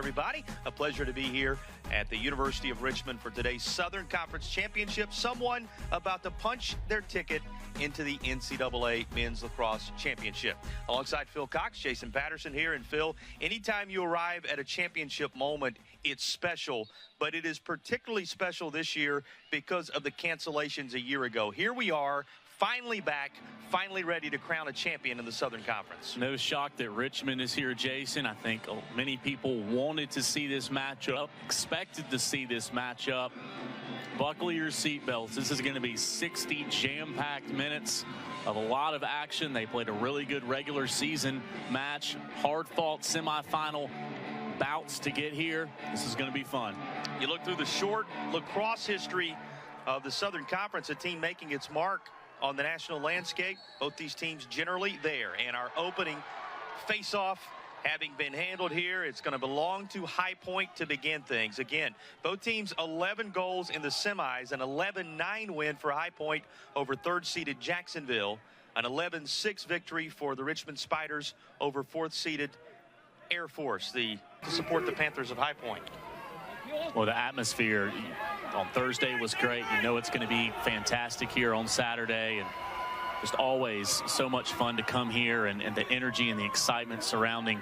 everybody. A pleasure to be here at the University of Richmond for today's Southern Conference Championship. Someone about to punch their ticket into the NCAA Men's Lacrosse Championship. Alongside Phil Cox, Jason Patterson here. And Phil, anytime you arrive at a championship moment, it's special, but it is particularly special this year because of the cancellations a year ago. Here we are, finally back, finally ready to crown a champion in the Southern Conference. No shock that Richmond is here, Jason. I think many people wanted to see this matchup, expected to see this matchup. Buckle your seatbelts. This is going to be 60 jam-packed minutes of a lot of action. They played a really good regular season match, hard-fought semifinal bouts to get here. This is going to be fun. You look through the short lacrosse history of the Southern Conference, a team making its mark on the national landscape. Both these teams generally there. And our opening face-off having been handled here, it's going to belong to High Point to begin things. Again, both teams 11 goals in the semis, an 11-9 win for High Point over third-seeded Jacksonville, an 11-6 victory for the Richmond Spiders over fourth-seeded Air Force to support the Panthers of High Point. Well, the atmosphere on Thursday was great. You know it's going to be fantastic here on Saturday, and just always so much fun to come here, and the energy and the excitement surrounding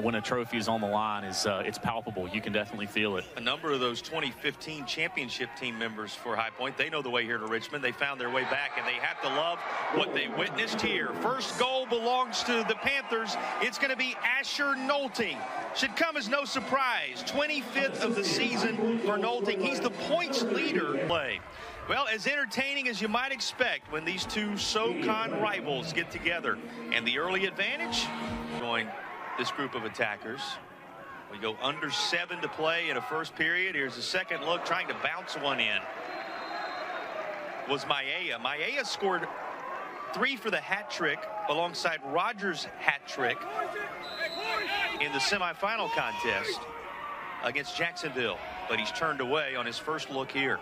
when a trophy is on the line is it's palpable. You can definitely feel it. A number of those 2015 championship team members for High Point, they know the way here to Richmond. They found their way back, and they have to love what they witnessed here. First goal belongs to the Panthers. It's going to be Asher Nolting. Should come as no surprise. 25th of the season for Nolting. He's the points leader. Play. Well, as entertaining as you might expect when these two Socon rivals get together. And the early advantage going this group of attackers. We go under 7 to play in a first period. Here's the second look, trying to bounce one in. Was Maia. Maia scored 3 for the hat trick alongside Rogers' hat trick in the semifinal contest against Jacksonville. But he's turned away on his first look here.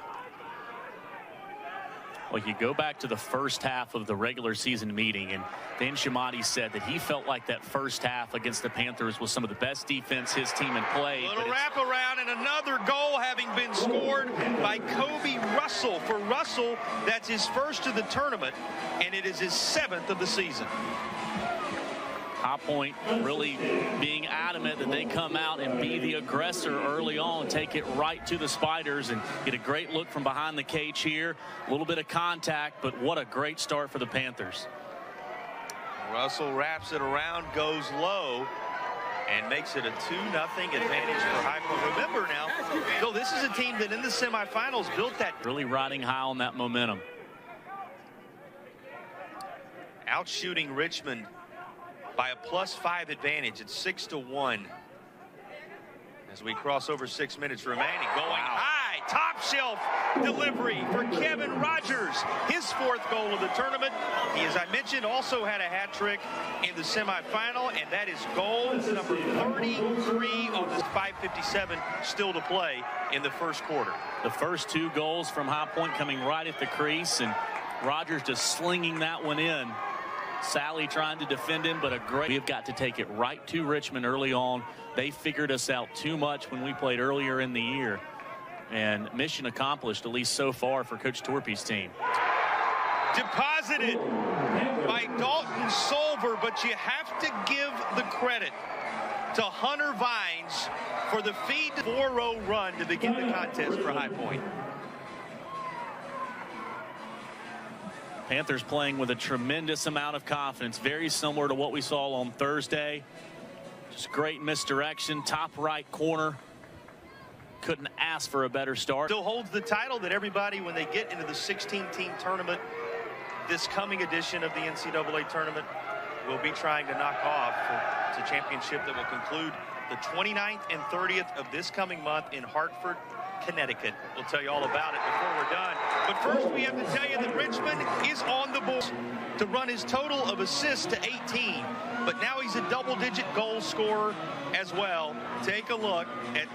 Well, you go back to the first half of the regular season meeting, and Dan Shamati said that he felt like that first half against the Panthers was some of the best defense his team had played. Little wraparound, and another goal having been scored by Kobe Russell. For Russell, that's his first of the tournament, and it is his 7th of the season. High Point really being adamant that they come out and be the aggressor early on, take it right to the Spiders, and get a great look from behind the cage here. A little bit of contact, but what a great start for the Panthers. Russell wraps it around, goes low, and makes it a 2-0 advantage for High Point. Remember now, Phil, this is a team that in the semifinals built that. Really riding high on that momentum. Out shooting Richmond by a +5 advantage. It's 6-1 as we cross over 6 minutes remaining. Going high, top shelf delivery for Kevin Rogers, his 4th goal of the tournament. He, as I mentioned, also had a hat trick in the semifinal, and that is goal number 33 on this 5:57 still to play in the first quarter. The first 2 goals from High Point coming right at the crease, and Rogers just slinging that one in. Sally trying to defend him, but we have got to take it right to Richmond early on. They figured us out too much when we played earlier in the year. And mission accomplished, at least so far, for Coach Torpy's team. Deposited by Dalton Solver, but you have to give the credit to Hunter Vines for the feed 4-row run to begin the contest for High Point. Panthers playing with a tremendous amount of confidence, very similar to what we saw on Thursday. Just great misdirection, top right corner. Couldn't ask for a better start. Still holds the title that everybody, when they get into the 16-team tournament, this coming edition of the NCAA tournament, will be trying to knock off. It's a championship that will conclude the 29th and 30th of this coming month in Hartford, Connecticut. We'll tell you all about it before we're done. But first, we have to tell you that Richmond is on the board to run his total of assists to 18. But now he's a double-digit goal scorer as well. Take a look at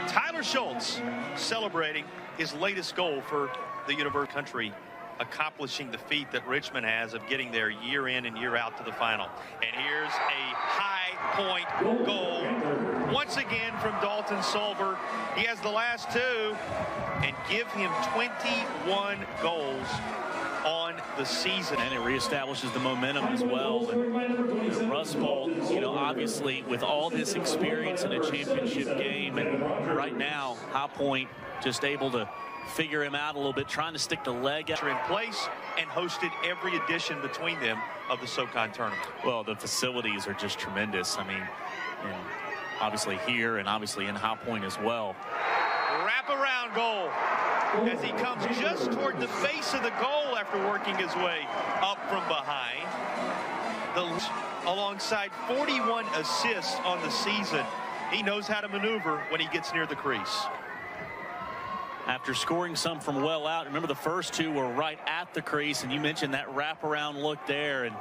Tyler Schultz celebrating his latest goal for the University country, accomplishing the feat that Richmond has of getting there year in and year out to the final. And here's a High Point goal once again from Dalton Solver. He has the last two and give him 21 goals on the season. And it reestablishes the momentum as well. And Russ Bolt, you know, obviously with all this experience in a championship game, and right now High Point just able to figure him out a little bit, trying to stick the leg out in place and hosted every edition between them of the Socon tournament. Well, the facilities are just tremendous. I mean, and obviously here and obviously in High Point as well. Wraparound goal as he comes just toward the face of the goal after working his way up from behind. Alongside 41 assists on the season, he knows how to maneuver when he gets near the crease. After scoring some from well out, remember the first two were right at the crease, and you mentioned that wraparound look there. And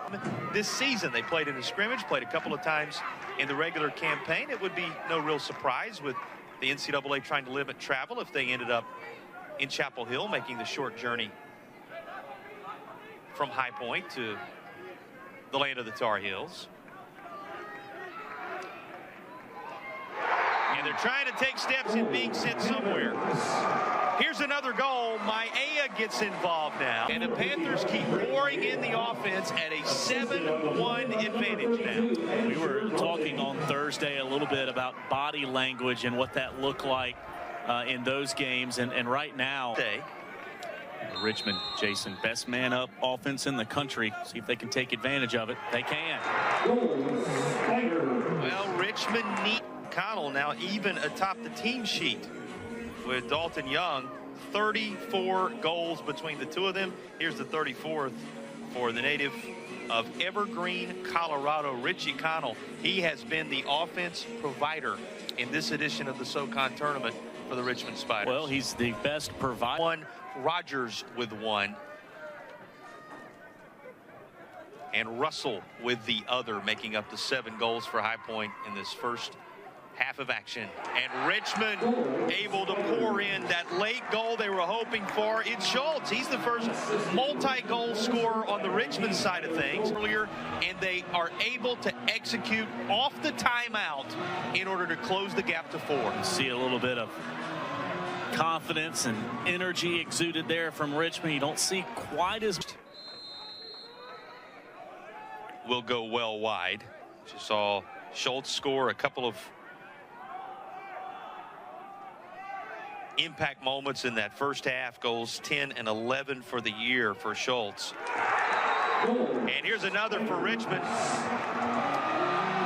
this season they played in a scrimmage, played a couple of times in the regular campaign. It would be no real surprise with the NCAA trying to limit travel if they ended up in Chapel Hill, making the short journey from High Point to the land of the Tar Heels. And they're trying to take steps in being sent somewhere. Here's another goal. Maia gets involved now. And the Panthers keep pouring in the offense at a 7-1 advantage now. We were talking on Thursday a little bit about body language and what that looked like in those games. And right now, Richmond, Jason, best man up offense in the country. See if they can take advantage of it. They can. Well, Richmond needs Connell now even atop the team sheet with Dalton Young. 34 goals between the two of them. Here's the 34th for the native of Evergreen, Colorado, Richie Connell. He has been the offense provider in this edition of the Socon tournament for the Richmond Spiders. Well, he's the best provider. One, Rogers with one. And Russell with the other, making up the 7 goals for High Point in this first half of action. And Richmond able to pour in that late goal they were hoping for. It's Schultz. He's the first multi-goal scorer on the Richmond side of things earlier, and they are able to execute off the timeout in order to close the gap to 4. See a little bit of confidence and energy exuded there from Richmond. You don't see quite as will go well wide. Just saw Schultz score a couple of impact moments in that first half. Goals 10 and 11 for the year for Schultz. And here's another for Richmond.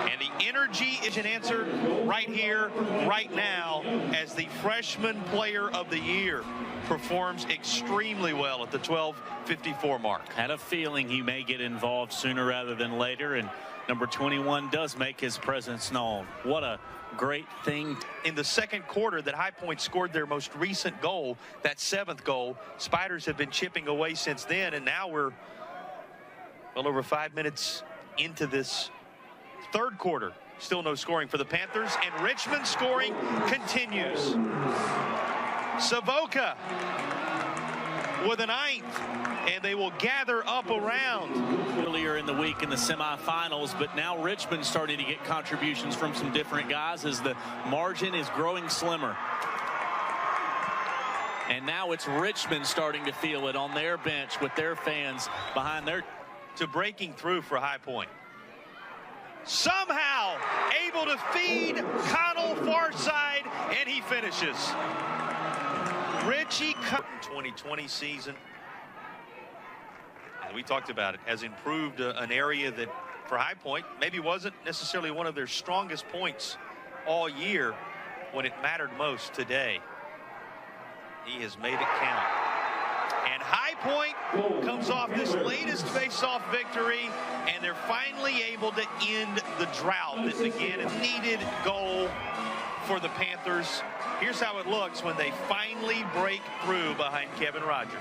And the energy is an answer right here, right now, as the freshman player of the year performs extremely well at the 12:54 mark. Had a feeling he may get involved sooner rather than later, and number 21 does make his presence known. What a great thing. In the second quarter that High Point scored their most recent goal, that 7th goal, Spiders have been chipping away since then, and now we're well over 5 minutes into this third quarter. Still no scoring for the Panthers, and Richmond scoring continues. Savoca with a 9th, and they will gather up around. Earlier in the week in the semifinals, but now Richmond starting to get contributions from some different guys as the margin is growing slimmer. And now it's Richmond starting to feel it on their bench with their fans behind their to breaking through for High Point. Somehow able to feed Connell far side, and he finishes. Richie 2020 season, and we talked about it, has improved an area that for High Point maybe wasn't necessarily one of their strongest points all year. When it mattered most today, he has made it count. And High Point comes off this latest face-off victory, and they're finally able to end the drought that began a needed goal for the Panthers. Here's how it looks when they finally break through behind Kevin Rogers.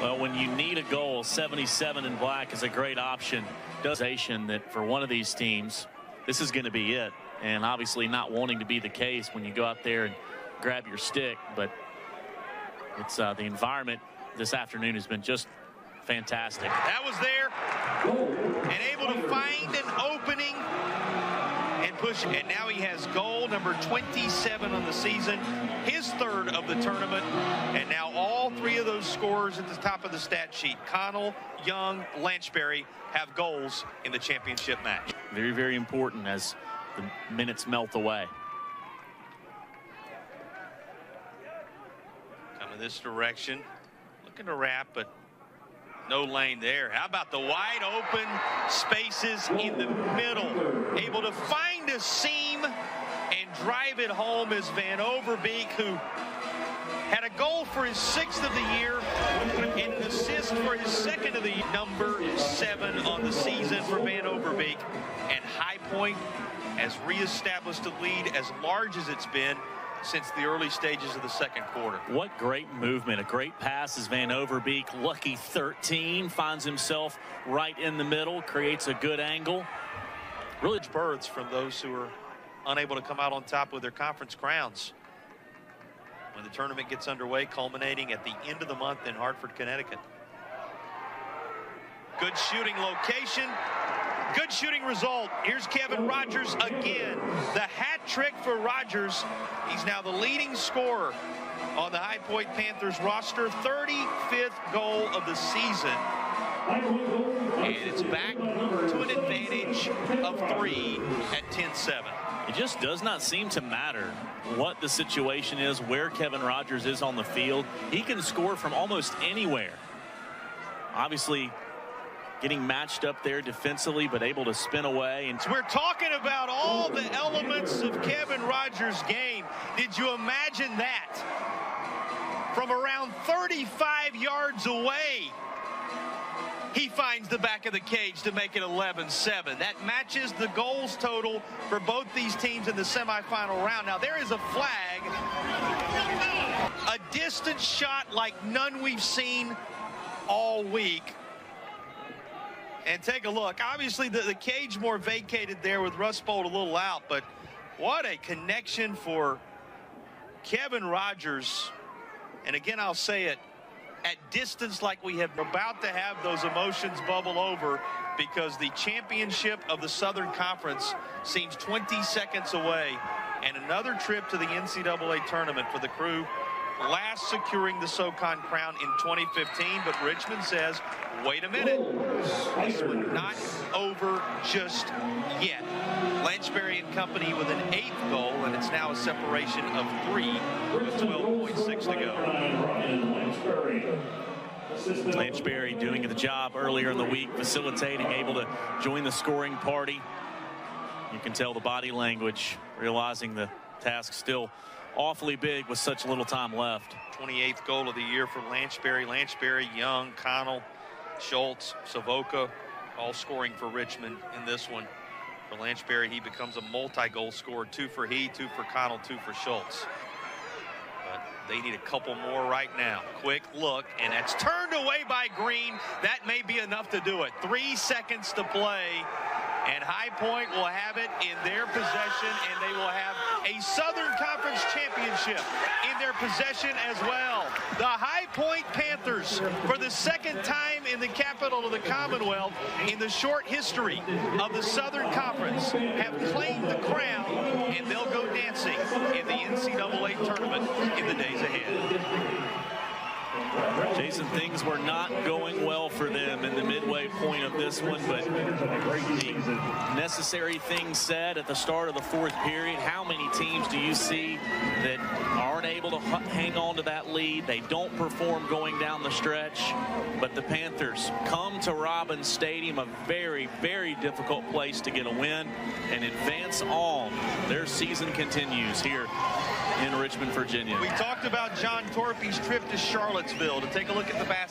Well, when you need a goal, 77 in black is a great option. That for one of these teams, this is going to be it. And obviously not wanting to be the case when you go out there and grab your stick, but it's the environment this afternoon has been just fantastic. That was there, and able to find an opening and push, and now he has goal number 27 on the season, his third of the tournament, and now all three of those scorers at the top of the stat sheet, Connell, Young, Lanchberry, have goals in the championship match. Very, very important as the minutes melt away. Coming this direction, looking to wrap, but no lane there. How about the wide open spaces in the middle? Able to find a seam and drive it home is Van Overbeek, who had a goal for his 6th of the year and an assist for his 2nd of the year. Number 7 on the season for Van Overbeek. And High Point has reestablished a lead as large as it's been since the early stages of the second quarter. What great movement, a great pass as Van Overbeek, lucky 13, finds himself right in the middle, creates a good angle. Really births from those who are unable to come out on top with their conference crowns when the tournament gets underway, culminating at the end of the month in Hartford, Connecticut. Good shooting location. Good shooting result. Here's Kevin Rogers again. The hat trick for Rogers. He's now the leading scorer on the High Point Panthers roster. 35th goal of the season. And it's back to an advantage of 3 at 10-7. It just does not seem to matter what the situation is, where Kevin Rogers is on the field. He can score from almost anywhere. Obviously, getting matched up there defensively, but able to spin away. And we're talking about all the elements of Kevin Rogers' game. Did you imagine that? From around 35 yards away, he finds the back of the cage to make it 11-7. That matches the goals total for both these teams in the semifinal round. Now, there is a flag. A distance shot like none we've seen all week. And take a look. Obviously, the cage more vacated there with Russ Bolt a little out, but what a connection for Kevin Rogers. And again, I'll say it, at distance like we have about to have those emotions bubble over, because the championship of the Southern Conference seems 20 seconds away, and another trip to the NCAA tournament for the Crew, last securing the Socon crown in 2015. But Richmond says, wait a minute, this one not over just yet. Lanchberry and company with an 8th goal, and it's now a separation of 3 with 12.6 to go. Lanchberry doing the job earlier in the week, facilitating, able to join the scoring party. You can tell the body language, realizing the task still awfully big with such little time left. 28th goal of the year for Lanchberry. Lanchberry, Young, Connell, Schultz, Savoca, all scoring for Richmond in this one. For Lanchberry, he becomes a multi-goal scorer. 2 for he, 2 for Connell, 2 for Schultz. But they need a couple more right now. Quick look, and that's turned away by Green. That may be enough to do it. 3 seconds to play. And High Point will have it in their possession, and they will have a Southern Conference championship in their possession as well. The High Point Panthers, for the 2nd time in the capital of the Commonwealth in the short history of the Southern Conference, have claimed the crown, and they'll go dancing in the NCAA tournament in the days ahead. Jason, things were not going well for them in the midway point of this one, but the necessary things said at the start of the 4th period. How many teams do you see that aren't able to hang on to that lead? They don't perform going down the stretch, but the Panthers come to Robins Stadium, a very, very difficult place to get a win, and advance on. Their season continues here in Richmond, Virginia. We talked about John Torpy's trip to Charlottesville to take a look at the basket.